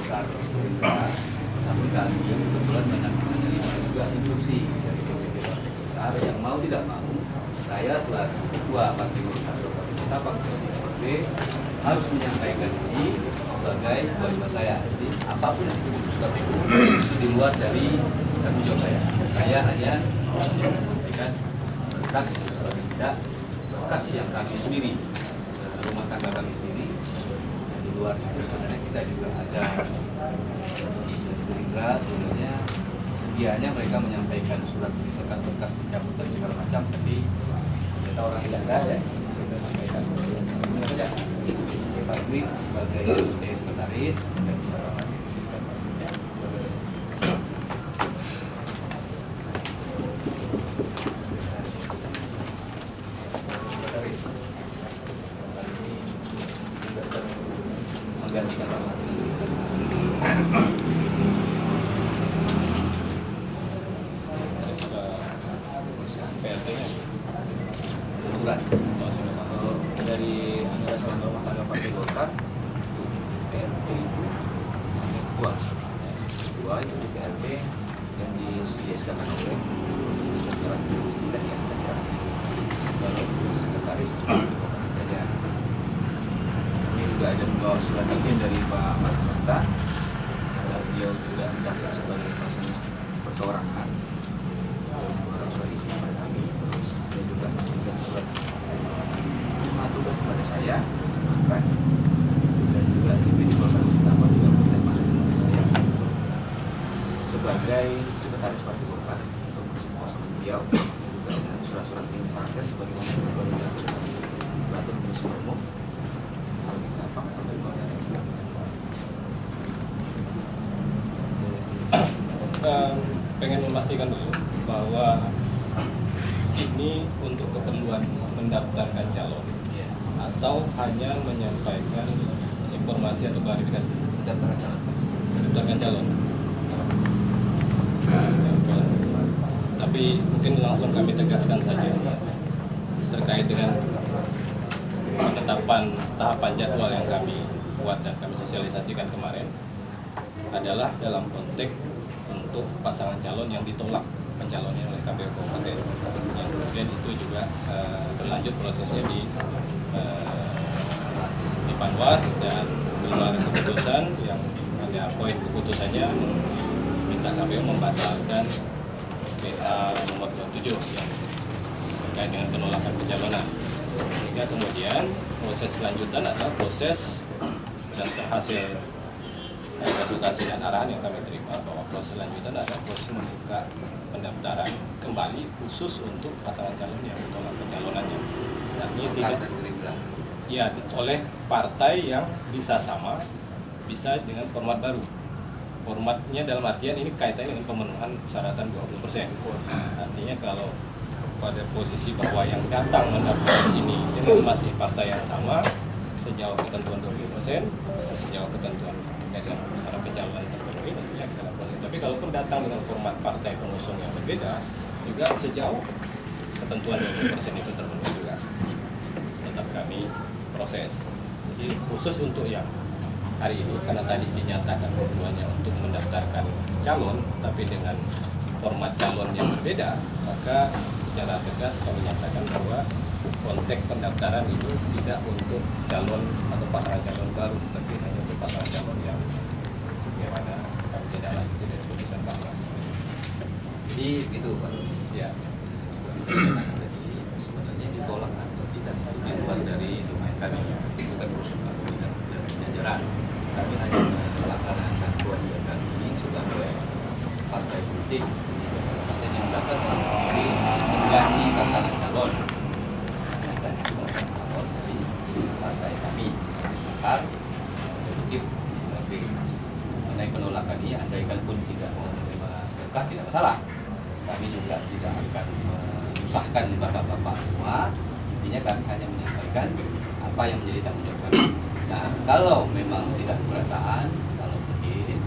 besar Gerindra, namun kami kebetulan menerima juga instruksi dari DPP Partai Golkar yang mau tidak mau saya selaku ketua Partai Golkar Kabupaten Kota Partai DPP harus menyampaikan ini sebagai kewajiban saya. Jadi apapun yang diputuskan itu di luar dari tanggung jawab saya. Saya hanya menyampaikan bekas yang kami sendiri, rumah tangga kami sendiri. Di luar itu sebenarnya kita juga ada Gerindra, sebenarnya sedianya mereka menyampaikan surat bekas-bekas pencabutan segala macam, tapi kita orang tidak ada ya, kita sampaikan ini saja. Pak Dwi sebagai sekretaris dan menggantikan Pak PRT-nya Kebetulan dari anggota Dewan Rumah Tangga Partai Golkar untuk PRT itu hanya dua itu di PRT yang disediakan oleh sekretaris presiden yang saya kalau sekretaris cuma saja. Kami juga ada membawa surat izin dari Pak Martinata karena beliau juga mendaftar sebagai pasangan perseorangan. Surat izin kepada kami, terus dia juga memberikan surat tugas kepada saya dan juga DPD Golkar Utama juga memberikan mandat kepada saya sebagai sekretaris Partai Golkar untuk kosongan beliau. Juga ada surat-surat yang disarankan sebagai ketua dan peraturan Komisi Umum kalau kita tahun 2015. Pengen memastikan dulu bahwa ini untuk keperluan mendaftarkan calon atau hanya menyampaikan informasi atau klarifikasi mendaftarkan calon. Tapi mungkin langsung kami tegaskan saja terkait dengan penetapan tahapan jadwal yang kami buat dan kami sosialisasikan kemarin adalah dalam konteks untuk pasangan calon yang ditolak pencalonnya oleh KPU Kabupaten, yang kemudian itu juga berlanjut prosesnya di Panwas dan keluar keputusan yang ada poin keputusannya minta KPU membatalkan PA nomor 27 yang terkait dengan penolakan pencalonan. Sehingga kemudian proses selanjutan adalah proses dan hasil konsultasi dan arahan yang kami terima bahwa proses lanjutan adalah proses membuka pendaftaran kembali khusus untuk pasangan calon yang ditolak pencalonannya. Artinya tidak ya oleh partai yang bisa sama, bisa dengan format baru. Formatnya dalam artian ini kaitannya dengan pemenuhan persyaratan 20%. Artinya kalau pada posisi bahwa yang datang mendaftar ini masih partai yang sama sejauh ketentuan 20%, sejauh ketentuan dengan syarat pencalonan terpenuhi tentunya dalam proses. Tapi kalau datang dengan format partai pengusung yang berbeda, juga sejauh ketentuan 20% itu terpenuhi juga tetap kami proses. Jadi khusus untuk yang hari ini karena tadi dinyatakan keduanya untuk mendaftarkan calon, tapi dengan format calon yang berbeda, maka secara tegas kami nyatakan bahwa konteks pendaftaran itu tidak untuk calon atau pasangan calon baru, tapi hanya untuk pasangan calon yang sebagaimana kami tidak lanjut dari keputusan Panwas. Jadi itu Pak. Ya. Sebenarnya ditolak atau tidak itu di luar dari domain kami. Itu kan urusan kami dan jajaran. Kami hanya melaksanakan kewajiban kami sebagai partai politik dan yang mendaftar di menjadi pasangan calon. Partai kami Golkar eksekutif, tapi mengenai penolakan ini andaikan pun tidak menerima serta tidak masalah, kami juga tidak akan menyusahkan bapak-bapak semua. Intinya kami hanya menyampaikan apa yang menjadi tanggung jawab kami. Nah, kalau memang tidak keberatan, kalau mungkin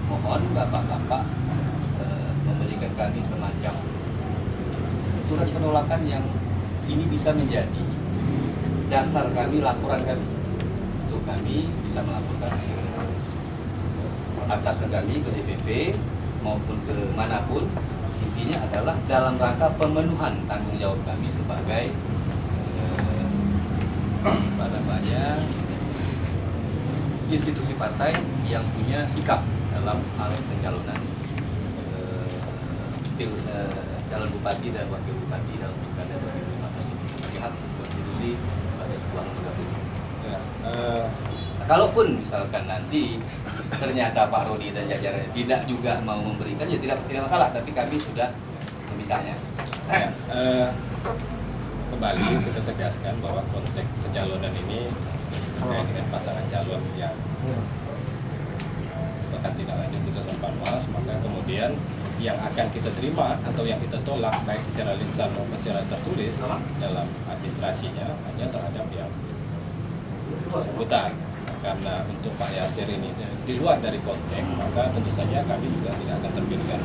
mohon bapak-bapak memberikan kami semacam surat penolakan yang ini bisa menjadi dasar kami, laporan kami, untuk kami bisa melaporkan atas ke kami, ke DPP maupun ke manapun, intinya adalah dalam rangka pemenuhan tanggung jawab kami sebagai apa namanya, institusi partai yang punya sikap dalam hal pencalonan calon bupati dan wakil bupati dalam pilkada 2015 ini sebagai hak konstitusi sebagai sebuah lembaga publik. Ya, Nah, kalaupun misalkan nanti ternyata Pak Rodi dan jajarannya tidak juga mau memberikan, ya tidak masalah, tapi kami sudah memintanya. ya, kembali kita tegaskan bahwa konteks pencalonan ini terkait dengan pasangan calon yang bahkan tidak lanjut putusan Panwas, maka kemudian yang akan kita terima atau yang kita tolak baik secara lisan maupun secara tertulis dalam administrasinya hanya terhadap yang bersangkutan. Karena untuk Pak Yasir ini di luar dari konteks, maka tentu saja kami juga tidak akan terbitkan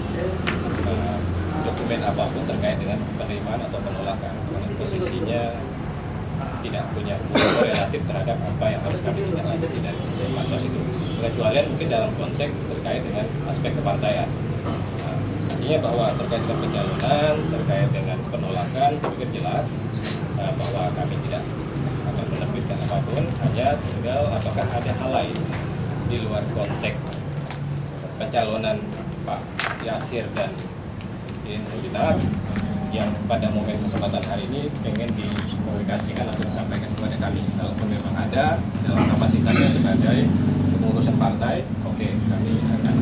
dokumen apapun terkait dengan penerimaan atau penolakan. Karena posisinya tidak punya hubungan relatif terhadap apa yang harus kami tindak lanjuti dari Panwas itu. Kecualian mungkin dalam konteks terkait dengan aspek kepartaian. Nah, artinya bahwa terkait dengan pencalonan, terkait dengan penolakan, saya pikir jelas bahwa kami tidak akan menerbitkan apapun, hanya tinggal apakah ada hal lain di luar konteks pencalonan Pak Yasir dan Sulinar yang pada momen kesempatan hari ini pengen dikomunikasikan atau disampaikan kepada kami. Kalau memang ada dalam kapasitasnya sebagai pengurusan partai, oke, kami akan.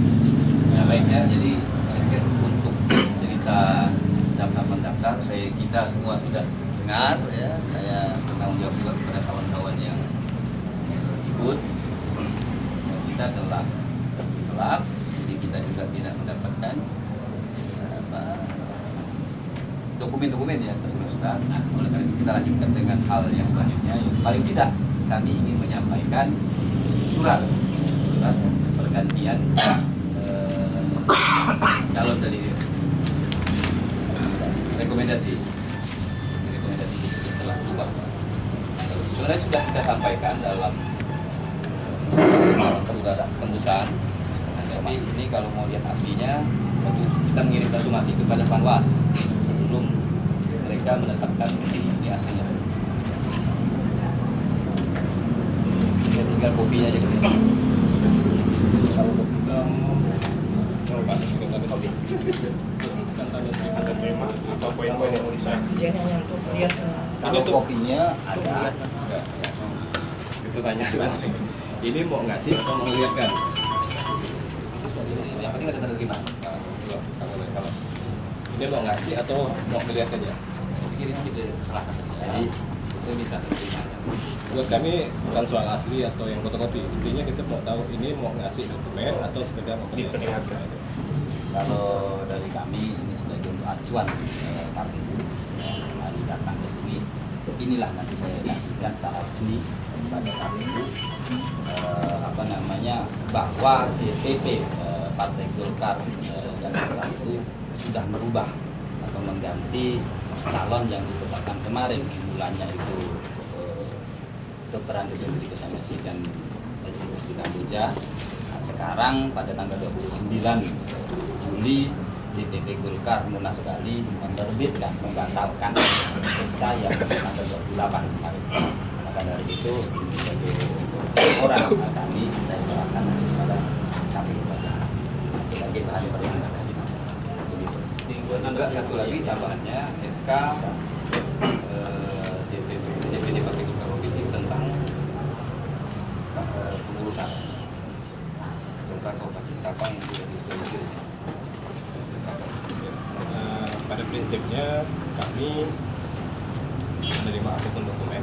Ya baiknya, jadi saya pikir untuk cerita daftar-pendaftar kita semua sudah dengar, ya. Saya bertanggung jawab juga kepada kawan-kawan yang ikut. Kita telah ditolak, jadi kita juga tidak mendapatkan dokumen-dokumen yang sudah. Nah, oleh karena itu kita lanjutkan dengan hal yang selanjutnya. Paling tidak kami ingin menyampaikan surat pergantian calon dari rekomendasi yang telah berubah. Sebenarnya sudah kita sampaikan dalam tembusan. Tapi ini kalau mau lihat aslinya, kita mengirimkan somasi kepada Panwas sebelum mereka menetapkan ini aslinya. Tinggal kopinya aja gitu. Kalau kita mau bahas sekitar kopi, kan tanya ada tema apa poin-poin yang mau disampaikan. Dia hanya untuk lihat Kalau kopinya ada. Enggak. Itu tanya ini mau ngasih atau mau ngeliatkan? Yang penting ada tanda terima. Kalau ini mau ngasih atau mau ngeliat aja? Saya pikir ini kita serahkan saja. Jadi itu bisa terima. Buat kami bukan soal asli atau yang fotokopi. Intinya kita mau tahu ini mau ngasih dokumen atau sekedar mau diperlihatkan. Kalau dari kami ini sebagai untuk acuan KPU mari datang ke sini, inilah nanti saya kasihkan secara resmi kepada KPU bahwa DPP Partai Golkar Jakarta itu sudah merubah atau mengganti calon yang ditetapkan kemarin. Semulanya itu Dr. Andri Kesamesi dan Justina Puja. Nah, sekarang pada tanggal 29 Juli DPP Golkar munas sekali menerbitkan, membatalkan SK yang tanggal 28 kemarin. Maka dari itu sebagai orang kami saya serahkan kepada KPU sebagai bahan pertimbangan. Enggak, satu lagi tambahannya SK DPD Partai Golkar Provinsi tentang pengurusan tentang kabupaten Tapang yang sudah diproduksi. Pada prinsipnya kami menerima apapun dokumen,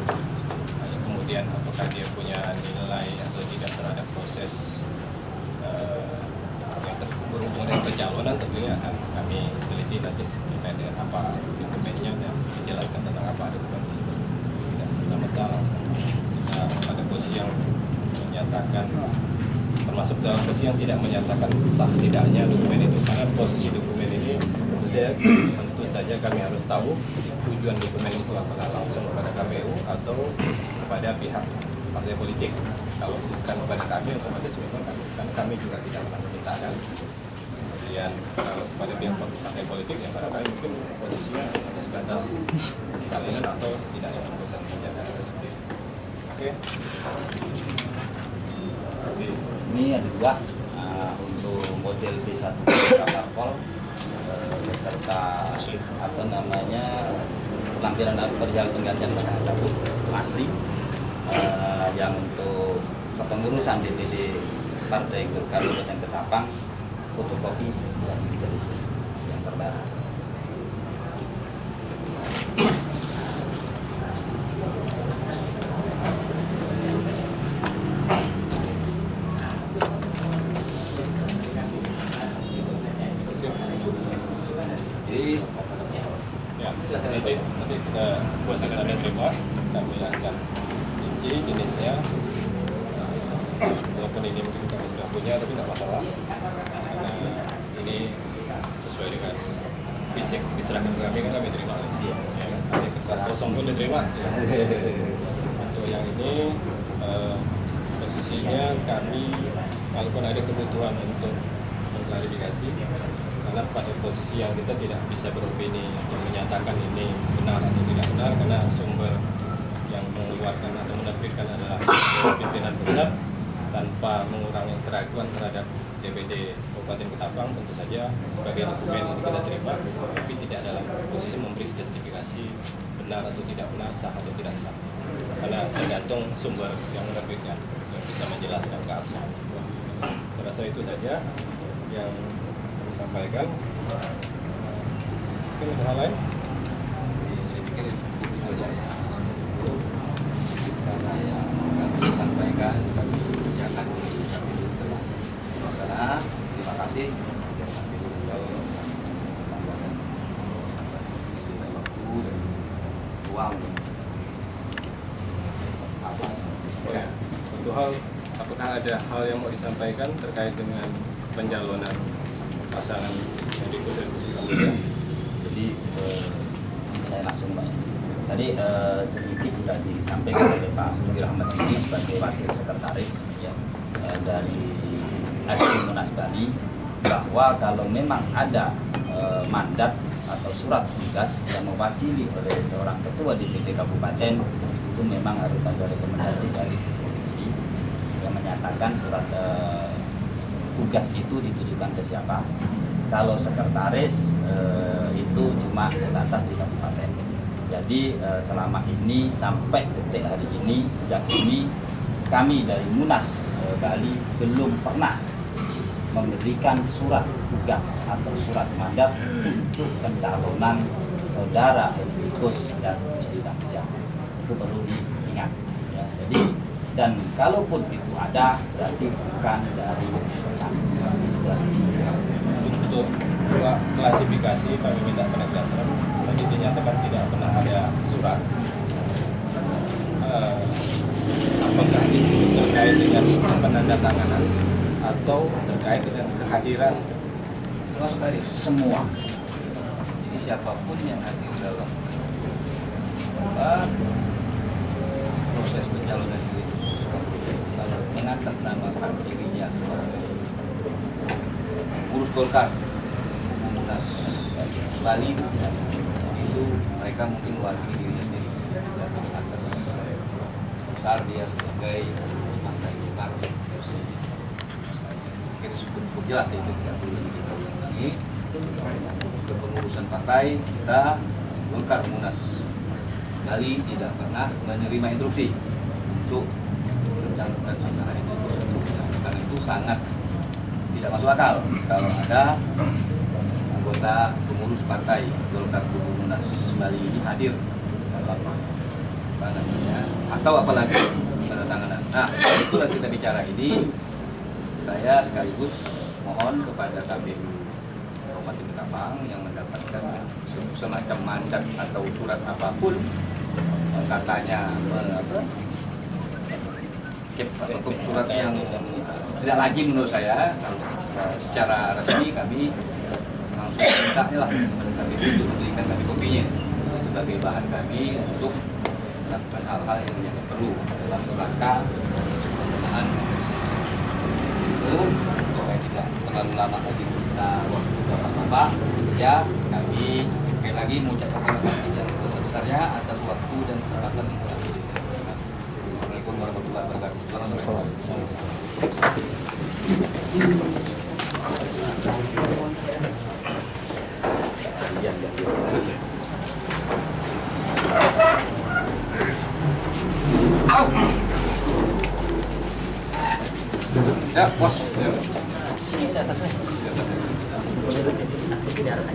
kemudian apakah dia punya nilai atau tidak terhadap proses yang berhubungan dengan pencalonan, tentunya akan kami teliti nanti terkait dengan apa dokumennya dan menjelaskan tentang apa dokumen tersebut. Tidak serta-merta langsung kita pada posisi yang menyatakan, termasuk dalam posisi yang tidak menyatakan sah tidaknya dokumen itu, karena posisi dokumen ini tentu saja kami harus tahu tujuan dokumen itu apakah langsung kepada KPU atau kepada pihak partai politik. Kalau bukan kepada kami, otomatis memang kami akan kami juga tidak pernah memintakan. Kemudian kalau pada pihak partai politik ya barangkali mungkin posisinya hanya sebatas salinan atau setidaknya pesan menjaga seperti itu. Oke. Ini ada dua untuk model B1 parpol beserta apa namanya lampiran perihal penggantian pasangan calon asli yang untuk kepengurusan DPD Partai Golkar Kabupaten Ketapang, fotokopi dan ditulis yang terbaru. Jadi nanti kita buat sekalian terima, kami akan rinci jenisnya. Walaupun ini mungkin kami sudah punya, tapi tidak masalah karena ini sesuai dengan fisik diserahkan ke kami kan kami terima. Ya, nanti kertas kosong pun diterima. Untuk yang ini posisinya kami, walaupun ada kebutuhan untuk mengklarifikasi, karena pada posisi yang kita tidak bisa beropini atau menyatakan ini benar atau tidak benar karena sumber yang mengeluarkan atau menerbitkan adalah pimpinan pusat, tanpa mengurangi keraguan terhadap DPD Kabupaten Ketapang. Tentu saja sebagai dokumen ini kita terima, tapi tidak dalam posisi memberi justifikasi benar atau tidak benar, sah atau tidak sah, karena tergantung sumber yang menerbitkan yang bisa menjelaskan keabsahan sebuah. Saya rasa itu saja yang kami sampaikan. Mungkin ada hal lain? Saya pikir itu saja ya. Karena yang kami sampaikan kami kerjakan telah terlaksana. Terima kasih. Kami beliau waktu dan uang. Satu hal, apakah ada hal yang mau disampaikan terkait dengan pencalonan pasangan yang diikuti Jadi saya langsung Pak. Tadi sedikit sudah disampaikan oleh Pak Sugi Rahmat ini sebagai wakil sekretaris ya, dari Aksi Munas Bali, bahwa kalau memang ada mandat atau surat tugas yang mewakili oleh seorang ketua DPD kabupaten, itu memang harus ada rekomendasi dari provinsi yang menyatakan surat tugas itu ditujukan ke siapa. Kalau sekretaris itu cuma sebatas di kabupaten. Jadi selama ini sampai detik hari ini, sejak ini kami dari Munas Bali belum pernah memberikan surat tugas atau surat mandat untuk pencalonan saudara Hendrikus dan Gusti Bagja. Itu perlu diingat. Ya. Jadi dan kalaupun itu ada, berarti bukan dari bersangkutan. Untuk dua klasifikasi kami minta penegasan. Tadi dinyatakan tidak pernah ada surat. Apakah itu terkait dengan penandatanganan atau terkait dengan kehadiran Termasuk dari semua. Jadi siapapun yang hadir dalam proses pencalonan diri, kalau mengatasnamakan dirinya sebagai urus Golkar Munas Bali, itu mereka mungkin mewakili dirinya sendiri dan atas besar dia sebagai urus partai Golkar. Mungkin cukup jelas itu, tidak perlu kita ulang lagi. Kepengurusan partai kita Golkar Munas Bali tidak pernah menerima instruksi untuk mencalonkan saudara itu. Karena itu sangat tidak masuk akal kalau ada anggota pengurus partai Golkar Munas Bali ini hadir dalam apa namanya, atau apalagi penandatanganan. Nah, itulah kita bicara ini. Saya sekaligus mohon kepada KPU Kabupaten Ketapang yang mendapatkan semacam mandat atau surat apapun yang katanya atau surat yang tidak lagi menurut saya, secara resmi kami langsung minta lah KPU untuk memberikan kami kopinya sebagai bahan kami untuk melakukan hal-hal yang perlu dalam rangka pemenuhan itu. terlalu lama lagi kita waktu bersama Bapak. Ya, kami sekali lagi mengucapkan terima kasih yang sebesar-besarnya atas waktu dan kesempatan yang telah diberikan. Assalamualaikum warahmatullahi wabarakatuh. Selamat Ya, bos. Ya. Sini di atasnya. Di atasnya. Sisi darah.